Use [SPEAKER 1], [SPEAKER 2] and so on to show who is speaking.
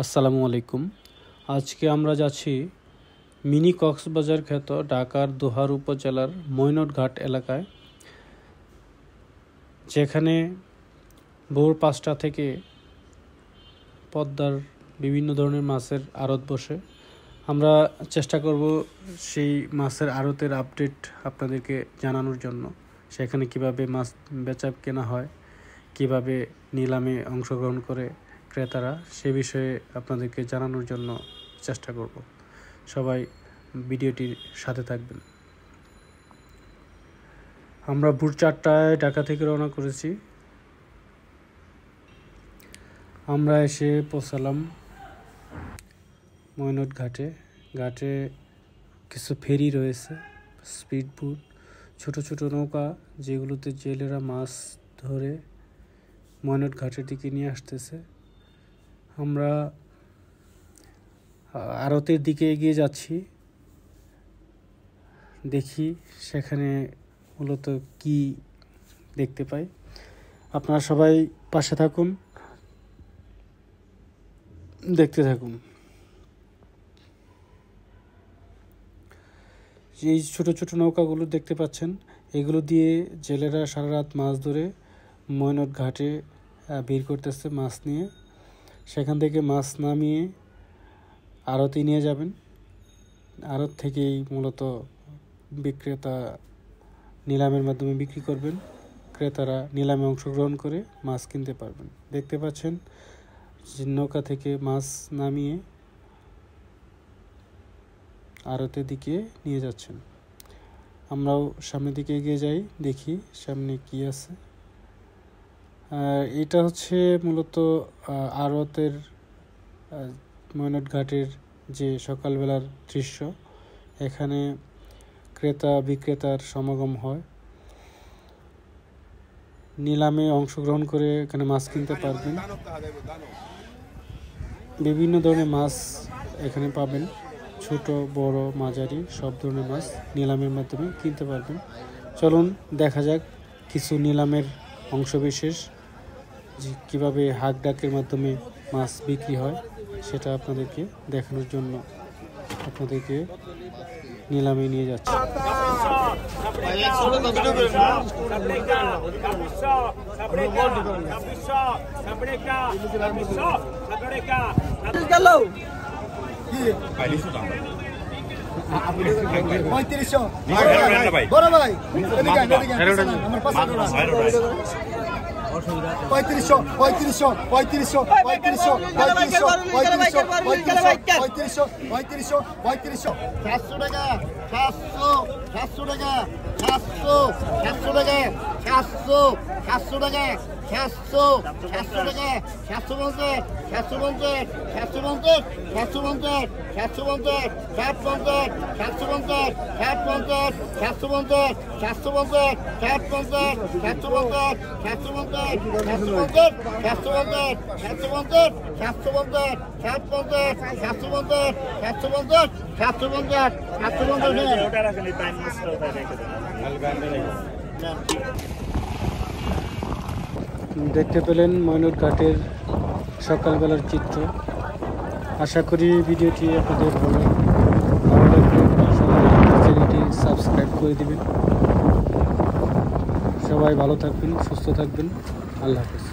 [SPEAKER 1] আসসালামু আলাইকুম। আজকে আমরা যাচ্ছি মিনি কক্সবাজার খ্যাত ঢাকার দোহার উপজেলার মৈনট ঘাট এলাকায়, যেখানে ভোর 5টা থেকে পদ্মার বিভিন্ন ধরনের মাছের আড়ত বসে। আমরা চেষ্টা করব সেই মাছের আড়তের আপডেট আপনাদেরকে জানানোর জন্য। সেখানে কিভাবে মাছ বেচা কেনা হয়, কিভাবে নিলামে অংশগ্রহণ করে ক্রেতারা, সে বিষয়ে আপনাদেরকে জানানোর জন্য চেষ্টা করব। সবাই ভিডিওটির সাথে থাকবেন। আমরা ভোর 4টায় ঢাকা থেকে রওনা করেছি। আমরা এসে পৌঁছালাম মৈনট ঘাটে। ঘাটে কিছু ফেরি রয়েছে, স্পিড বোট, ছোট ছোট নৌকা, যেগুলোতে জেলেরা মাছ ধরে মৈনট ঘাটের দিকে নিয়ে আসতেছে। আমরা আড়তের দিকে এগিয়ে যাচ্ছি, দেখি সেখানে মূলত কি দেখতে পাই। আপনারা সবাই পাশে থাকুন, দেখতে থাকুন। এই ছোট ছোট নৌকাগুলো দেখতে পাচ্ছেন, এগুলো দিয়ে জেলেরা সারা রাত মাছ ধরে মৈনট ঘাটে ভিড় করতেছে মাছ নিয়ে। সেখান থেকে মাছ নামিয়ে আড়তে নিয়ে যাবেন। আড়ত থেকেই মূলত বিক্রেতা নিলামের মাধ্যমে বিক্রি করবেন, ক্রেতারা নিলামে অংশগ্রহণ করে মাছ কিনতে পারবেন। দেখতে পাচ্ছেন যে নৌকা থেকে মাছ নামিয়ে আড়তের দিকে নিয়ে যাচ্ছেন। আমরাও সামনের দিকে এগিয়ে যাই, দেখি সামনে কি আছে। এটা হচ্ছে মূলত আড়তের মৈনট ঘাটের যে সকালবেলার দৃশ্য। এখানে ক্রেতা বিক্রেতার সমাগম হয়, নিলামে অংশগ্রহণ করে এখানে মাছ কিনতে পারবেন। বিভিন্ন ধরনের মাছ এখানে পাবেন, ছোট বড় মাঝারি সব ধরনের মাছ নিলামের মাধ্যমে কিনতে পারবেন। চলুন দেখা যাক কিছু নিলামের অংশবিশেষ, যে কীভাবে হাঁক ডাকের মাধ্যমে মাছ বিক্রি হয় সেটা আপনাদেরকে দেখানোর জন্য আপনাদেরকে নিলামে নিয়ে যাচ্ছে।
[SPEAKER 2] পঁয়ত্রিশশো পঁয়ত্রিশশো পঁয়ত্রিশশো পঁয়ত্রিশশো পঁয়ত্রিশশো পঁয়ত্রিশশো পঁয়ত্রিশশো পঁয়ত্রিশশো পঁয়ত্রিশশো 700 টাকা, 700 700 টাকা, 700 700 টাকা, 700 700 টাকা, 700 700 টাকা, 750 750 750 750 750 750 750 750 750 750 750 750 750 750
[SPEAKER 1] দেখতে পেলেন মৈনট ঘাটের সকালবেলার চিত্র। আশা করি ভিডিওটি আপনাদের ভালো লাগবে। সবাই চ্যানেলটি সাবস্ক্রাইব করে দিবেন। সবাই ভালো থাকবেন, সুস্থ থাকবেন। আল্লাহ হাফেজ।